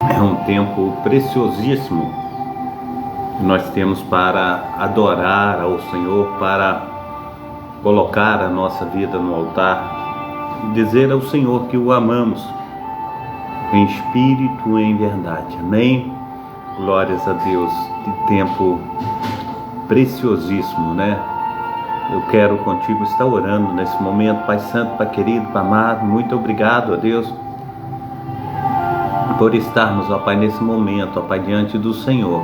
É um tempo preciosíssimo que nós temos para adorar ao Senhor, para colocar a nossa vida no altar e dizer ao Senhor que o amamos em espírito e em verdade. Amém? Glórias a Deus. Que tempo preciosíssimo, né? Eu quero contigo estar orando nesse momento. Pai Santo, Pai querido, Pai amado, muito obrigado a Deus por estarmos, ó Pai, nesse momento, ó Pai, diante do Senhor,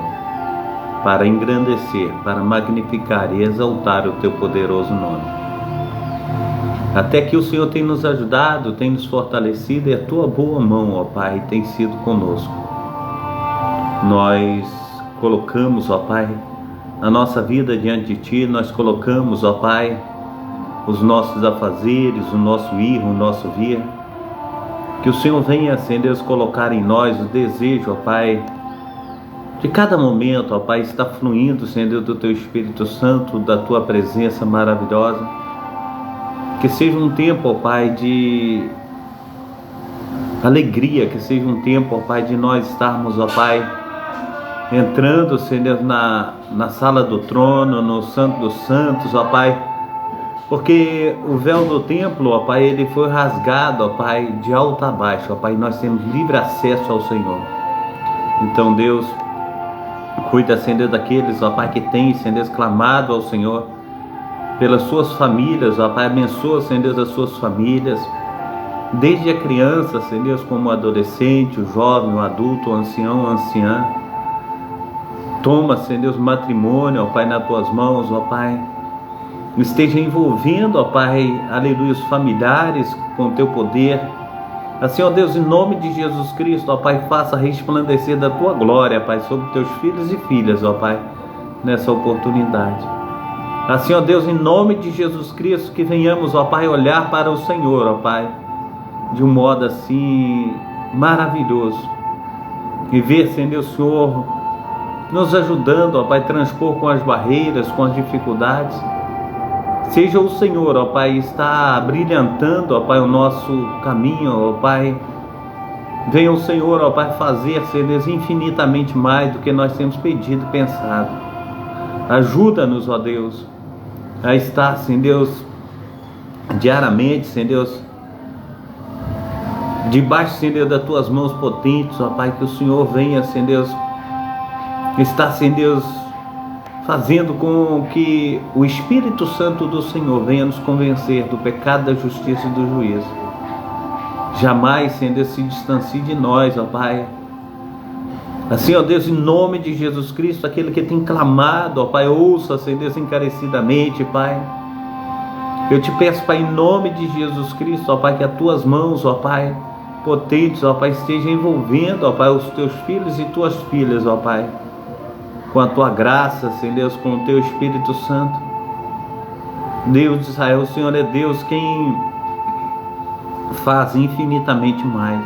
para engrandecer, para magnificar e exaltar o Teu poderoso nome. Até que o Senhor tem nos ajudado, tem nos fortalecido, e a Tua boa mão, ó Pai, tem sido conosco. Nós colocamos, ó Pai, a nossa vida diante de Ti, nós colocamos, ó Pai, os nossos afazeres, o nosso ir, o nosso vir. Que o Senhor venha, Senhor Deus, colocar em nós o desejo, ó Pai, de cada momento, ó Pai, está fluindo, Senhor Deus, do Teu Espírito Santo, da Tua presença maravilhosa. Que seja um tempo, ó Pai, de alegria, que seja um tempo, ó Pai, de nós estarmos, ó Pai, entrando, Senhor Deus, na sala do trono, no Santo dos Santos, ó Pai, porque o véu do templo, ó Pai, ele foi rasgado, ó Pai, de alto a baixo, ó Pai, nós temos livre acesso ao Senhor. Então, Deus, cuida, Senhor Deus, daqueles, ó Pai, que têm, Senhor Deus, clamado ao Senhor pelas suas famílias, ó Pai, abençoa, Senhor Deus, as suas famílias, desde a criança, Senhor Deus, como o adolescente, o jovem, o adulto, o ancião, a anciã. Toma, Senhor Deus, matrimônio, ó Pai, nas Tuas mãos, ó Pai. Esteja envolvendo, ó Pai, aleluia, os familiares com o Teu poder. Assim, ó Deus, em nome de Jesus Cristo, ó Pai, faça resplandecer da Tua glória, Pai, sobre Teus filhos e filhas, ó Pai, nessa oportunidade. Assim, ó Deus, em nome de Jesus Cristo, que venhamos, ó Pai, olhar para o Senhor, ó Pai, de um modo assim maravilhoso, e ver, Senhor, o Senhor nos ajudando, ó Pai, transpor com as barreiras, com as dificuldades. Seja o Senhor, ó Pai, está brilhantando, ó Pai, o nosso caminho, ó Pai. Venha o Senhor, ó Pai, fazer, Senhor Deus, infinitamente mais do que nós temos pedido e pensado. Ajuda-nos, ó Deus, a estar, Senhor Deus, diariamente, Senhor Deus, debaixo, Senhor Deus, das Tuas mãos potentes, ó Pai, que o Senhor venha, Senhor Deus, estar, Senhor Deus, fazendo com que o Espírito Santo do Senhor venha nos convencer do pecado, da justiça e do juízo. Jamais, Senhor Deus, se distancie de nós, ó Pai. Assim, ó Deus, em nome de Jesus Cristo, aquele que tem clamado, ó Pai, ouça, Senhor Deus, encarecidamente, Pai. Eu te peço, Pai, em nome de Jesus Cristo, ó Pai, que as Tuas mãos, ó Pai, potentes, ó Pai, estejam envolvendo, ó Pai, os Teus filhos e Tuas filhas, ó Pai, com a Tua graça, Senhor Deus, com o Teu Espírito Santo. Deus de Israel, o Senhor é Deus quem faz infinitamente mais.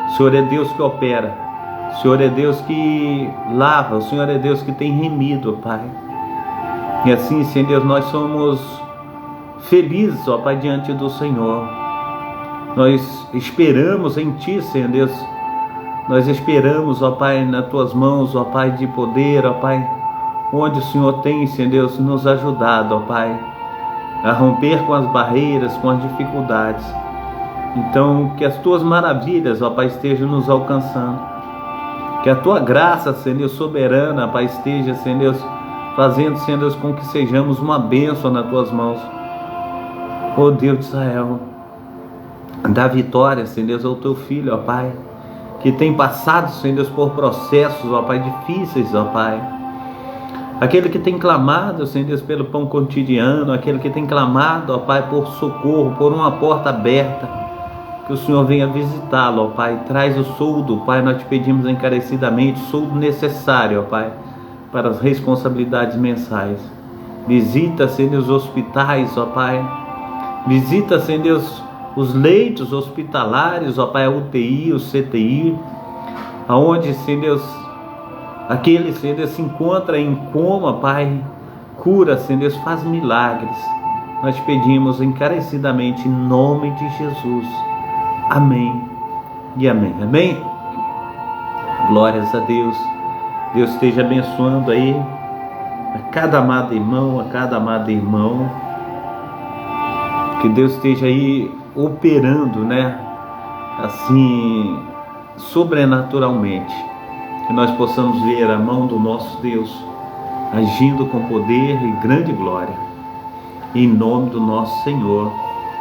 O Senhor é Deus que opera. O Senhor é Deus que lava. O Senhor é Deus que tem remido, Pai. E assim, Senhor Deus, nós somos felizes, ó Pai, diante do Senhor. Nós esperamos em Ti, Senhor Deus. Nós esperamos, ó Pai, nas Tuas mãos, ó Pai, de poder, ó Pai, onde o Senhor tem, Senhor Deus, nos ajudado, ó Pai, a romper com as barreiras, com as dificuldades. Então, que as Tuas maravilhas, ó Pai, estejam nos alcançando. Que a Tua graça, Senhor Deus, soberana, Pai, esteja, Senhor Deus, fazendo, Senhor Deus, com que sejamos uma bênção nas Tuas mãos. Ó Deus de Israel, dá vitória, Senhor Deus, ao Teu Filho, ó Pai, que tem passado, Senhor Deus, por processos, ó Pai, difíceis, ó Pai. Aquele que tem clamado, Senhor Deus, pelo pão cotidiano, aquele que tem clamado, ó Pai, por socorro, por uma porta aberta, que o Senhor venha visitá-lo, ó Pai. Traz o soldo, Pai, nós te pedimos encarecidamente, o soldo necessário, ó Pai, para as responsabilidades mensais. Visita, Senhor Deus, os hospitais, ó Pai. Visita, Senhor Deus, os leitos hospitalares, ó Pai, a UTI, o CTI, aonde, Senhor Deus, aquele, Senhor Deus, se encontra em coma, Pai, cura, Senhor Deus, faz milagres. Nós pedimos encarecidamente em nome de Jesus. Amém e amém. Amém? Glórias a Deus. Deus esteja abençoando aí a cada amado irmão, a cada amado irmão. Que Deus esteja aí operando, né? Assim, sobrenaturalmente. Que nós possamos ver a mão do nosso Deus agindo com poder e grande glória. Em nome do nosso Senhor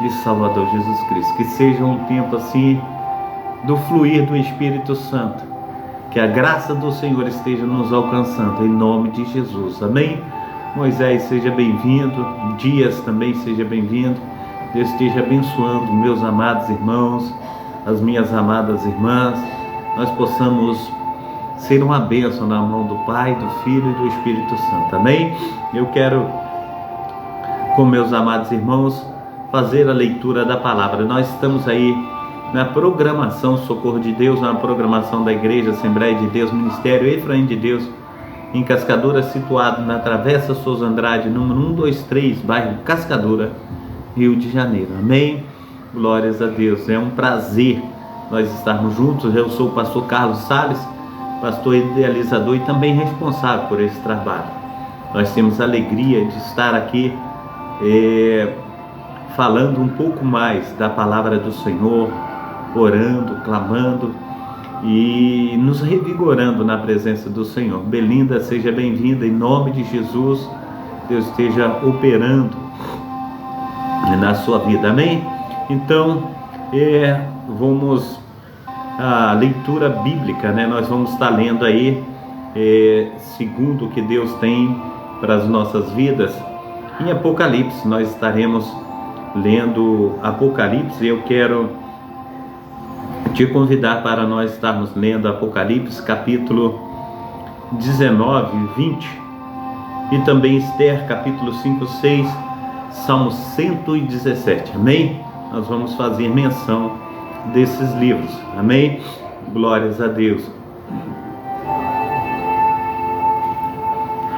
e Salvador Jesus Cristo. Que seja um tempo assim do fluir do Espírito Santo. Que a graça do Senhor esteja nos alcançando, em nome de Jesus. Amém? Moisés, seja bem-vindo. Dias também seja bem-vindo. Deus esteja abençoando meus amados irmãos, as minhas amadas irmãs. Nós possamos ser uma bênção na mão do Pai, do Filho e do Espírito Santo. Amém? Eu quero, com meus amados irmãos, fazer a leitura da palavra. Nós estamos aí na programação Socorro de Deus, na programação da Igreja Assembleia de Deus, Ministério Efraim de Deus, em Cascadura, situado na Travessa Souza Andrade, número 123, bairro Cascadura, Rio de Janeiro. Amém? Glórias a Deus. É um prazer nós estarmos juntos. Eu sou o pastor Carlos Salles, pastor idealizador e também responsável por esse trabalho. Nós temos a alegria de estar aqui falando um pouco mais da palavra do Senhor, orando, clamando e nos revigorando na presença do Senhor. Belinda, seja bem-vinda em nome de Jesus. Deus esteja operando na sua vida. Amém? Então, vamos à leitura bíblica, né? Nós vamos estar lendo aí segundo o que Deus tem para as nossas vidas. Em Apocalipse, nós estaremos lendo Apocalipse. Eu quero te convidar para nós estarmos lendo Apocalipse capítulo 19 e 20 e também Esther capítulo 5, 6, Salmo 117. Amém? Nós vamos fazer menção desses livros. Amém? Glórias a Deus.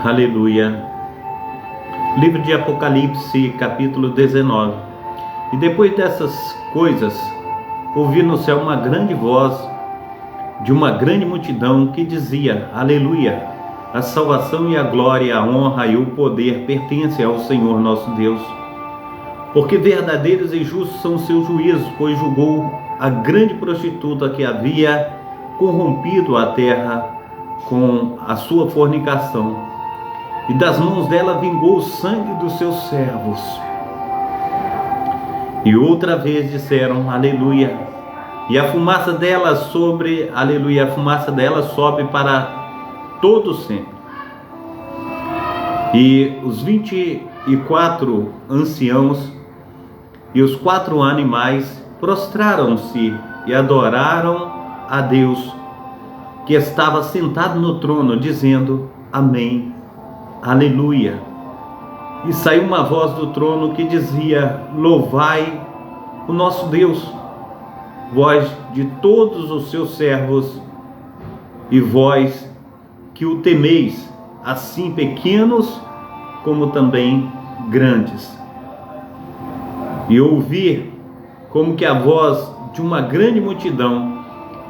Aleluia. Livro de Apocalipse capítulo 19. E depois dessas coisas, ouvi no céu uma grande voz de uma grande multidão que dizia: Aleluia! A salvação e a glória, a honra e o poder pertencem ao Senhor nosso Deus. Porque verdadeiros e justos são seus juízos, pois julgou a grande prostituta que havia corrompido a terra com a sua fornicação, e das mãos dela vingou o sangue dos seus servos. E outra vez disseram: Aleluia! E a fumaça dela aleluia, a fumaça dela sobe para todo sempre. E os 24 anciãos e os 4 animais prostraram-se e adoraram a Deus, que estava sentado no trono, dizendo: Amém, Aleluia. E saiu uma voz do trono que dizia: Louvai o nosso Deus, vós de todos os seus servos, e vós que o temeis, assim pequenos como também grandes. E ouvi como que a voz de uma grande multidão,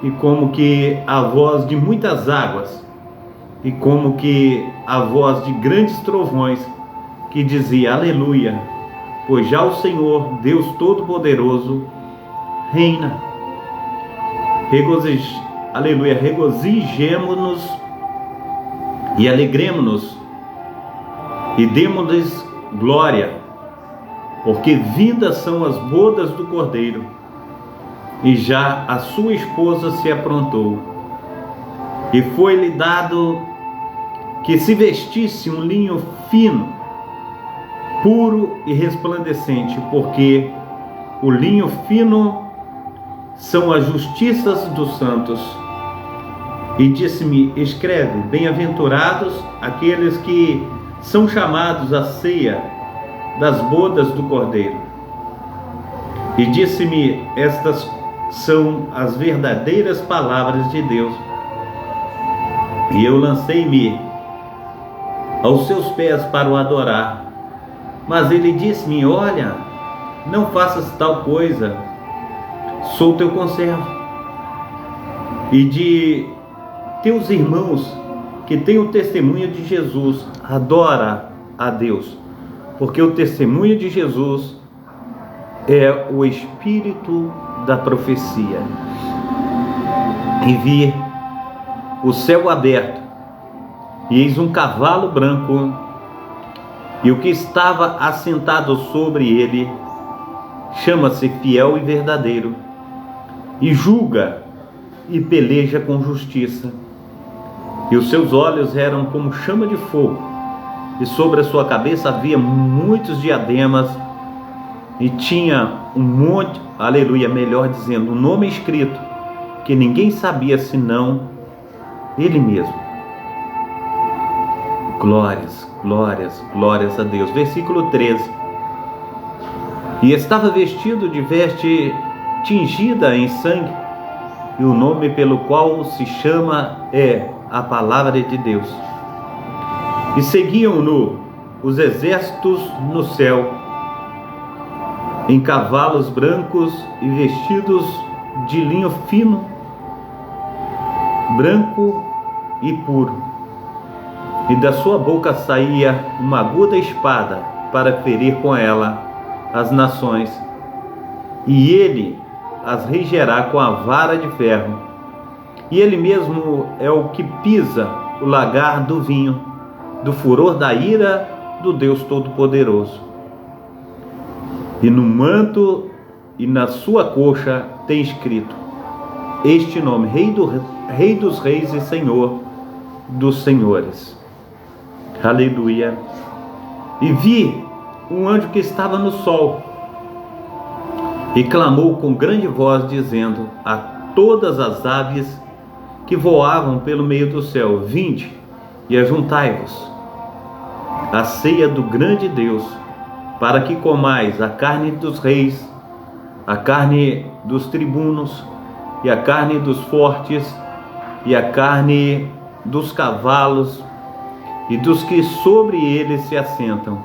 e como que a voz de muitas águas, e como que a voz de grandes trovões, que dizia: Aleluia, pois já o Senhor, Deus Todo-Poderoso, reina. Aleluia, regozijemo-nos e alegremo-nos e demo-lhes glória, porque vindas são as bodas do Cordeiro, e já a sua esposa se aprontou. E foi-lhe dado que se vestisse um linho fino, puro e resplandecente, porque o linho fino são as justiças dos santos. E disse-me: Escreve, bem-aventurados aqueles que são chamados à ceia das bodas do Cordeiro. E disse-me: Estas são as verdadeiras palavras de Deus. E eu lancei-me aos seus pés para o adorar. Mas ele disse-me: Olha, não faças tal coisa, sou teu conservo, e de teus irmãos que têm o testemunho de Jesus, adora a Deus, porque o testemunho de Jesus é o espírito da profecia. E vi o céu aberto, e eis um cavalo branco, e o que estava assentado sobre ele chama-se Fiel e Verdadeiro, e julga e peleja com justiça. E os seus olhos eram como chama de fogo, e sobre a sua cabeça havia muitos diademas, e tinha um monte, aleluia, melhor dizendo, um nome escrito, que ninguém sabia senão ele mesmo. Glórias, glórias, glórias a Deus. Versículo 13. E estava vestido de veste tingida em sangue, e o nome pelo qual se chama é a Palavra de Deus. E seguiam-no os exércitos no céu, em cavalos brancos e vestidos de linho fino, branco e puro. E da sua boca saía uma aguda espada para ferir com ela as nações, e ele as regerá com a vara de ferro. E ele mesmo é o que pisa o lagar do vinho, do furor da ira do Deus Todo-Poderoso. E no manto e na sua coxa tem escrito este nome: Rei dos Reis e Senhor dos Senhores. Aleluia. E vi um anjo que estava no sol, e clamou com grande voz, dizendo a todas as aves que voavam pelo meio do céu: vinde e ajuntai-vos à ceia do grande Deus, para que comais a carne dos reis, a carne dos tribunos, e a carne dos fortes, e a carne dos cavalos, e dos que sobre eles se assentam,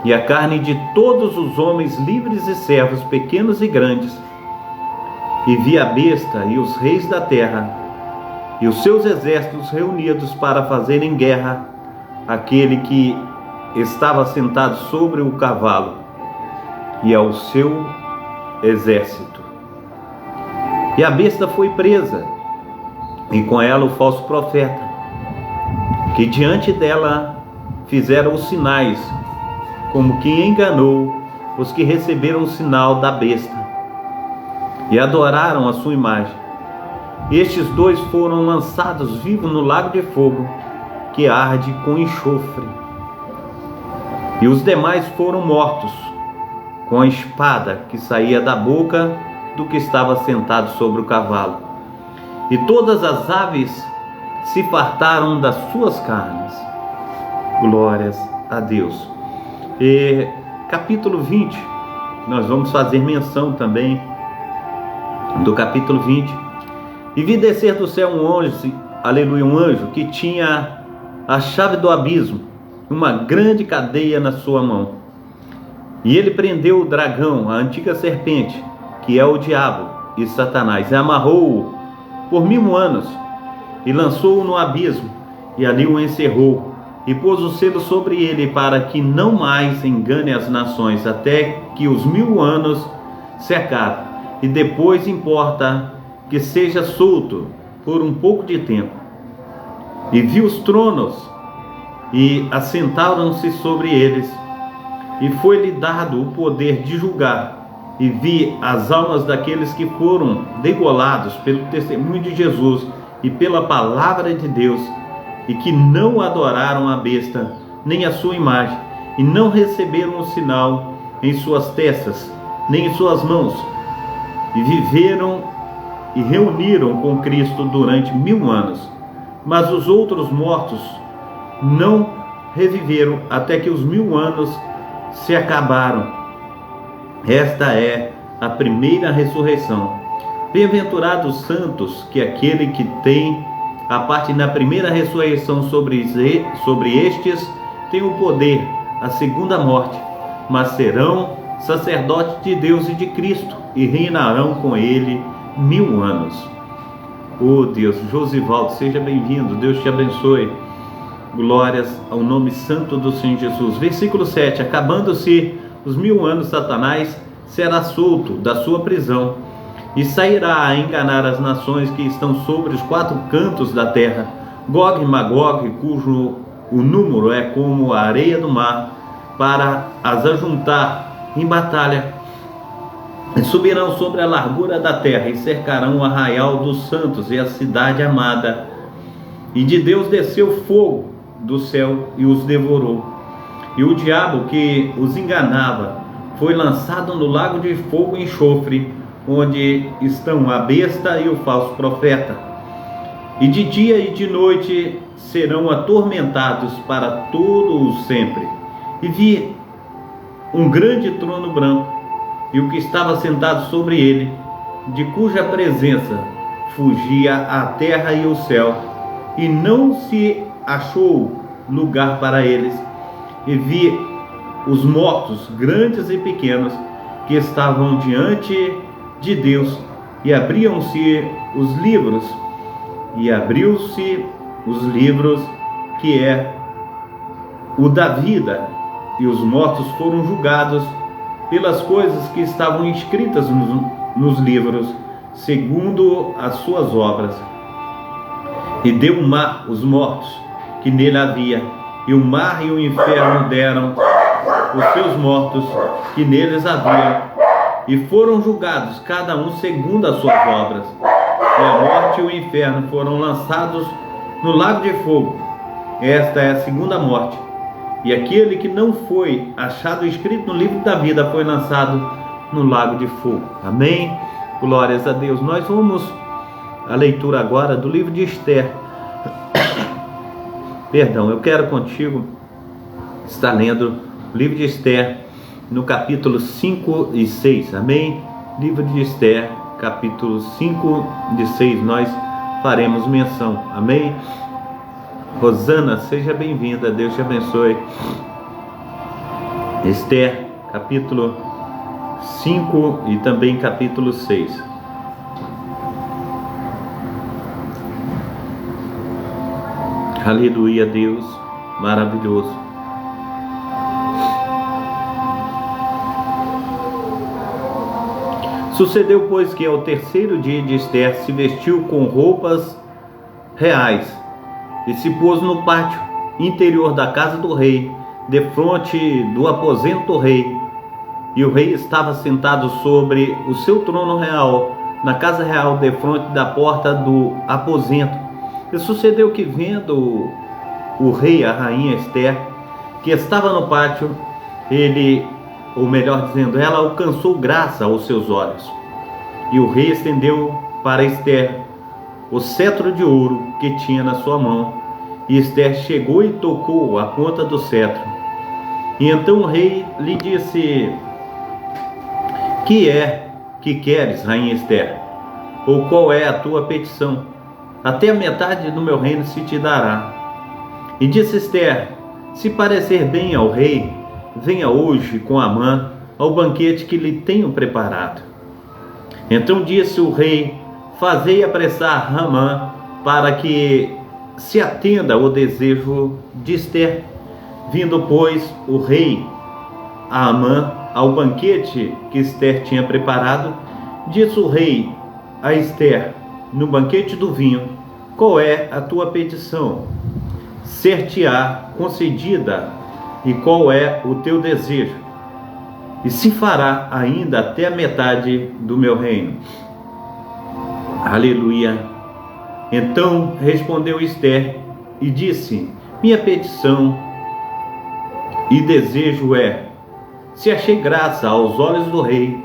e a carne de todos os homens livres e servos, pequenos e grandes. E vi a besta e os reis da terra, e os seus exércitos reunidos para fazerem guerra àquele que estava sentado sobre o cavalo, e ao seu exército. E a besta foi presa, e com ela o falso profeta, que diante dela fizeram os sinais, como que enganou os que receberam o sinal da besta e adoraram a sua imagem. Estes dois foram lançados vivos no lago de fogo, que arde com enxofre. E os demais foram mortos com a espada que saía da boca do que estava sentado sobre o cavalo. E todas as aves se fartaram das suas carnes. Glórias a Deus. E capítulo 20, nós vamos fazer menção também do capítulo 20. E vi descer do céu um anjo, aleluia, um anjo que tinha a chave do abismo, uma grande cadeia na sua mão. E ele prendeu o dragão, a antiga serpente, que é o diabo e Satanás, e amarrou-o por 1000 anos, e lançou-o no abismo, e ali o encerrou, e pôs o selo sobre ele, para que não mais engane as nações, até que os 1000 anos se acabem, e depois importa que seja solto por um pouco de tempo. E vi os tronos, e assentaram-se sobre eles, e foi-lhe dado o poder de julgar. E vi as almas daqueles que foram degolados pelo testemunho de Jesus e pela palavra de Deus, e que não adoraram a besta, nem a sua imagem, e não receberam o sinal em suas testas, nem em suas mãos, e viveram e reuniram com Cristo durante 1000 anos. Mas os outros mortos não reviveram até que os 1000 anos se acabaram. Esta é a primeira ressurreição. Bem-aventurados os santos, que aquele que tem a parte na primeira ressurreição sobre estes tem o poder, a segunda morte, mas serão sacerdotes de Deus e de Cristo, e reinarão com ele 1000 anos. Oh Deus, Josivaldo, seja bem-vindo, Deus te abençoe. Glórias ao nome santo do Senhor Jesus. Versículo 7: acabando-se os 1000 anos, Satanás será solto da sua prisão e sairá a enganar as nações que estão sobre os 4 cantos da terra, Gog e Magog, cujo o número é como a areia do mar, para as ajuntar em batalha. E subirão sobre a largura da terra e cercarão o arraial dos santos e a cidade amada. E de Deus desceu fogo do céu e os devorou. E o diabo que os enganava foi lançado no lago de fogo e enxofre, onde estão a besta e o falso profeta. E de dia e de noite serão atormentados para todo o sempre. E vi um grande trono branco, e o que estava sentado sobre ele, de cuja presença fugia a terra e o céu, e não se achou lugar para eles. E vi os mortos, grandes e pequenos, que estavam diante de Deus, e abriam-se os livros, que é o da vida, e os mortos foram julgados pelas coisas que estavam escritas nos livros, segundo as suas obras. E deu o mar os mortos que nele havia, e o mar e o inferno deram os seus mortos que neles havia, e foram julgados cada um segundo as suas obras. E a morte e o inferno foram lançados no lago de fogo. Esta é a segunda morte. E aquele que não foi achado escrito no livro da vida foi lançado no lago de fogo. Amém? Glórias a Deus. Nós vamos à leitura agora do livro de Esther. Perdão, eu quero contigo estar lendo o livro de Esther no capítulo 5 e 6. Amém? Livro de Esther, capítulo 5 e 6, nós faremos menção. Amém? Rosana, seja bem-vinda, Deus te abençoe. Esther, capítulo 5 e também capítulo 6. Aleluia, Deus, maravilhoso. Sucedeu, pois, que ao 3º dia de Esther se vestiu com roupas reais e se pôs no pátio interior da casa do rei, defronte do aposento do rei. E o rei estava sentado sobre o seu trono real, na casa real, defronte da porta do aposento. E sucedeu que, vendo o rei a rainha Esther, que estava no pátio, ele, ou melhor dizendo, ela alcançou graça aos seus olhos. E o rei estendeu para Esther o cetro de ouro que tinha na sua mão, e Esther chegou e tocou a ponta do cetro. E então o rei lhe disse: que é que queres, rainha Esther? Ou qual é a tua petição? Até a metade do meu reino se te dará. E disse Esther: se parecer bem ao rei, venha hoje com Amã ao banquete que lhe tenho preparado. Então disse o rei: fazei apressar Amã, para que se atenda ao desejo de Esther. Vindo, pois, o rei a Amã ao banquete que Esther tinha preparado, disse o rei a Esther, no banquete do vinho: qual é a tua petição? Ser-te-á concedida. E qual é o teu desejo? E se fará ainda até a metade do meu reino. Aleluia. Então respondeu Esther e disse: minha petição e desejo é: se achei graça aos olhos do rei,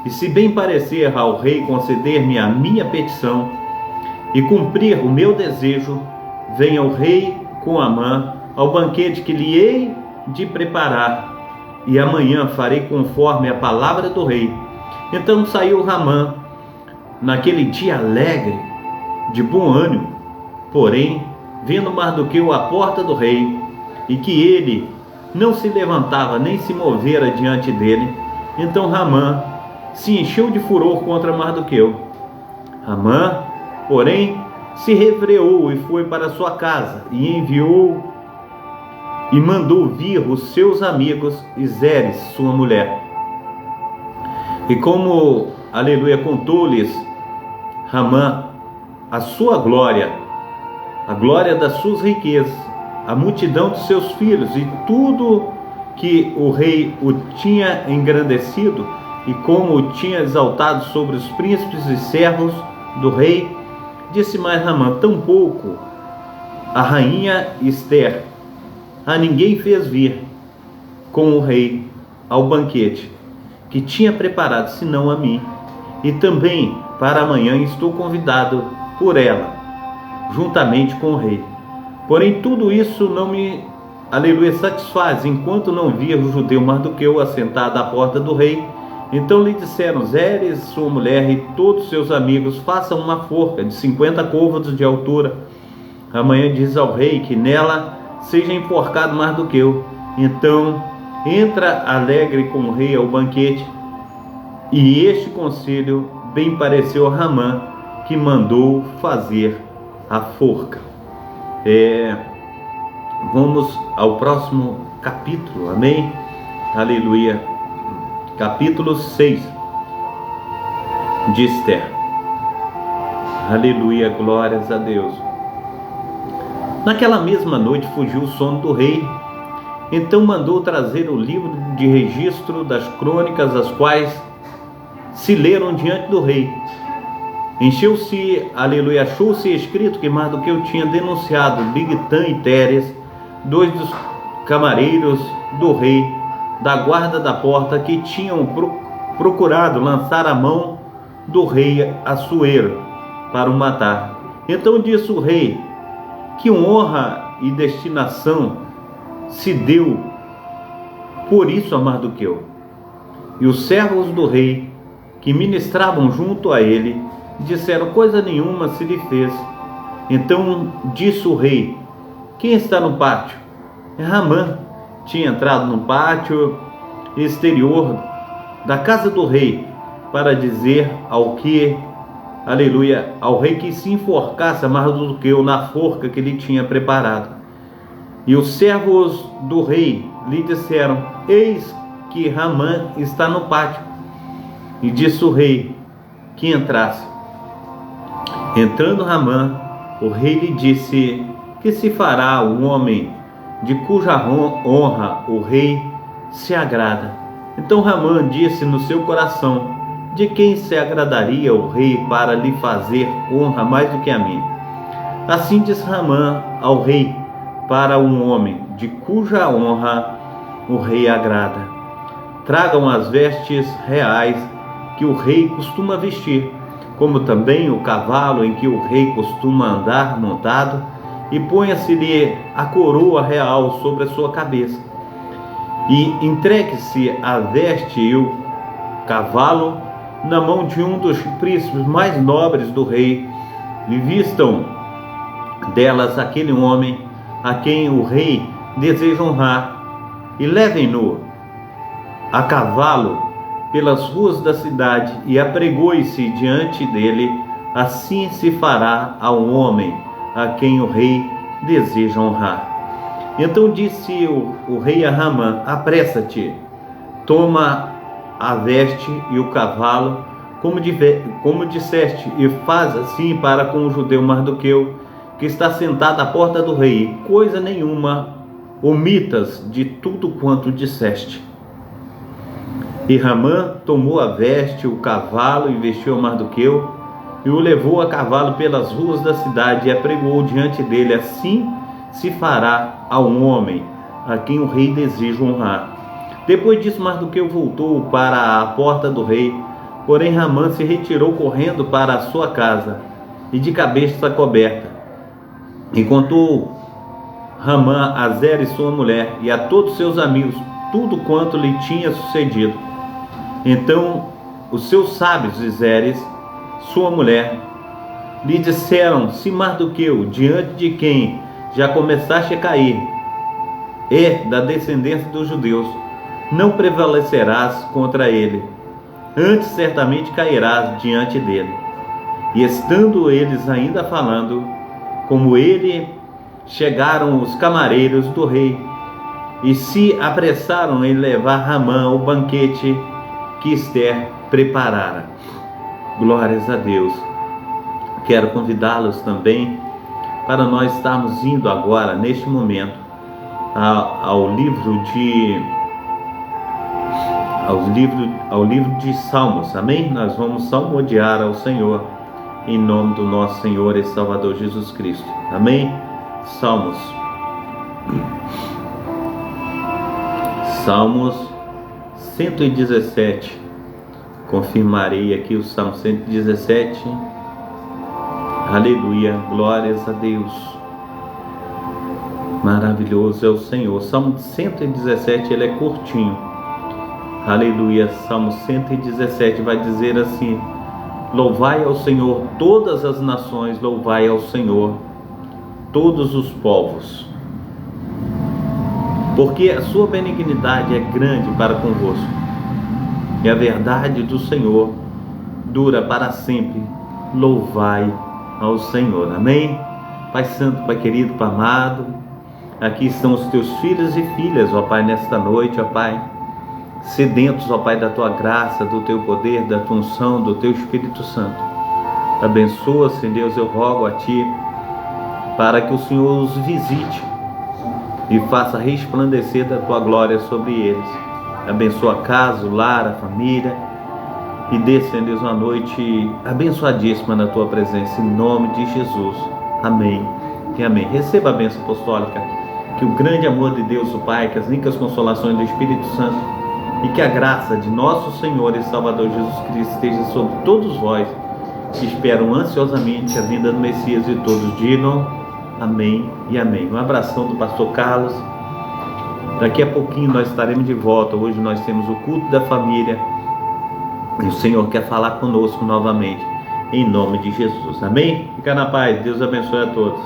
e se bem parecer ao rei conceder-me a minha petição e cumprir o meu desejo, venha o rei com Amã ao banquete que lhe hei de preparar, e amanhã farei conforme a palavra do rei. Então saiu Amã naquele dia alegre, de bom ânimo. Porém, vendo Mardoqueu à porta do rei, e que ele não se levantava nem se movera diante dele, então Amã se encheu de furor contra Mardoqueu. Amã, porém, se refreou e foi para sua casa, e enviou e mandou vir os seus amigos e Zeres, sua mulher. E como, aleluia, contou-lhes Ramã a sua glória, a glória das suas riquezas, a multidão de seus filhos e tudo que o rei o tinha engrandecido, e como o tinha exaltado sobre os príncipes e servos do rei, disse mais Ramã: tampouco a rainha Ester a ninguém fez vir com o rei ao banquete que tinha preparado, senão a mim, e também para amanhã estou convidado por ela, juntamente com o rei. Porém tudo isso não me, aleluia, satisfaz, enquanto não vir o judeu Mardoqueu assentado à porta do rei. Então lhe disseram Zeres, sua mulher, e todos seus amigos: façam uma forca de 50 côvados de altura. Amanhã diz ao rei que nela seja enforcado Mardoqueu. Então entra alegre com o rei ao banquete. E este conselho bem pareceu a Ramã, que mandou fazer a forca. Vamos ao próximo capítulo, amém? Aleluia. Capítulo 6 de Ester. Aleluia, glórias a Deus. Naquela mesma noite fugiu o sono do rei. Então mandou trazer o livro de registro das crônicas, as quais se leram diante do rei. Encheu-se, aleluia, achou-se escrito que Mardoqueu tinha denunciado Bigtã e Teres, dois dos camareiros do rei, da guarda da porta, que tinham procurado lançar a mão do rei Assuero para o matar. Então disse o rei: que honra e destinação se deu por isso a Mardoqueu. E os servos do rei, que ministravam junto a ele, disseram: coisa nenhuma se lhe fez. Então disse o rei: quem está no pátio? Ramã tinha entrado no pátio exterior da casa do rei para dizer ao rei que se enforcasse a Mardoqueu na forca que lhe tinha preparado. E os servos do rei lhe disseram: eis que Ramã está no pátio. E disse o rei que entrasse. Entrando Ramã, o rei lhe disse: que se fará o homem de cuja honra o rei se agrada? Então Ramã disse no seu coração: de quem se agradaria o rei para lhe fazer honra mais do que a mim? Assim disse Ramã ao rei: para um homem de cuja honra o rei agrada, tragam as vestes reais que o rei costuma vestir, como também o cavalo em que o rei costuma andar montado, e ponha-se-lhe a coroa real sobre a sua cabeça. E entregue-se a veste e o cavalo na mão de um dos príncipes mais nobres do rei, e vistam delas aquele homem a quem o rei deseja honrar, e levem-no a cavalo pelas ruas da cidade, e apregoe-se diante dele. Assim se fará ao homem a quem o rei deseja honrar. Então disse o rei a Ramã: apressa-te, toma a veste e o cavalo, como disseste, e faz assim para com o judeu Mardoqueu, que está sentado à porta do rei. Coisa nenhuma omitas de tudo quanto disseste. E Ramã tomou a veste, o cavalo, e vestiu a Mardoqueu, e o levou a cavalo pelas ruas da cidade, e apregou diante dele. Assim se fará a um homem a quem o rei deseja honrar. Depois disso, Mardoqueu voltou para a porta do rei, porém Ramã se retirou correndo para a sua casa, e de cabeça coberta. E contou Ramã a Zeres, sua mulher, e a todos seus amigos tudo quanto lhe tinha sucedido. Então os seus sábios e Zeres, sua mulher, lhe disseram: se Mardoqueu, diante de quem já começaste a cair, é da descendência dos judeus, não prevalecerás contra ele, antes certamente cairás diante dele. E estando eles ainda falando, como ele, chegaram os camareiros do rei e se apressaram em levar Amã o banquete que Ester preparara. Glórias a Deus. Quero convidá-los também para nós estarmos indo agora, neste momento, ao livro de Salmos. Amém? Nós vamos salmodiar ao Senhor, em nome do nosso Senhor e Salvador Jesus Cristo. Amém? Salmos 117. Confirmarei aqui o Salmo 117. Aleluia, glórias a Deus. Maravilhoso é o Senhor. Salmo 117, ele é curtinho. Aleluia. Salmo 117 vai dizer assim: louvai ao Senhor todas as nações, louvai ao Senhor todos os povos, porque a sua benignidade é grande para convosco, e a verdade do Senhor dura para sempre. Louvai ao Senhor. Amém? Pai Santo, Pai querido, Pai amado, aqui estão os teus filhos e filhas, ó Pai, nesta noite, ó Pai, sedentos, ó Pai, da tua graça, do teu poder, da tua unção, do teu Espírito Santo. Abençoa, Senhor Deus, eu rogo a Ti, para que o Senhor os visite e faça resplandecer da tua glória sobre eles. Abençoa a casa, o lar, a família, e dê, Senhor Deus, uma noite abençoadíssima na tua presença, em nome de Jesus. Amém e amém. Receba a bênção apostólica, que o grande amor de Deus, o Pai, que as ricas consolações do Espírito Santo e que a graça de nosso Senhor e Salvador Jesus Cristo esteja sobre todos vós que esperam ansiosamente a vinda do Messias, e todos digam amém e amém. Um abração do pastor Carlos. Daqui a pouquinho nós estaremos de volta. Hoje nós temos o culto da família e o Senhor quer falar conosco novamente, em nome de Jesus. Amém? Fica na paz. Deus abençoe a todos.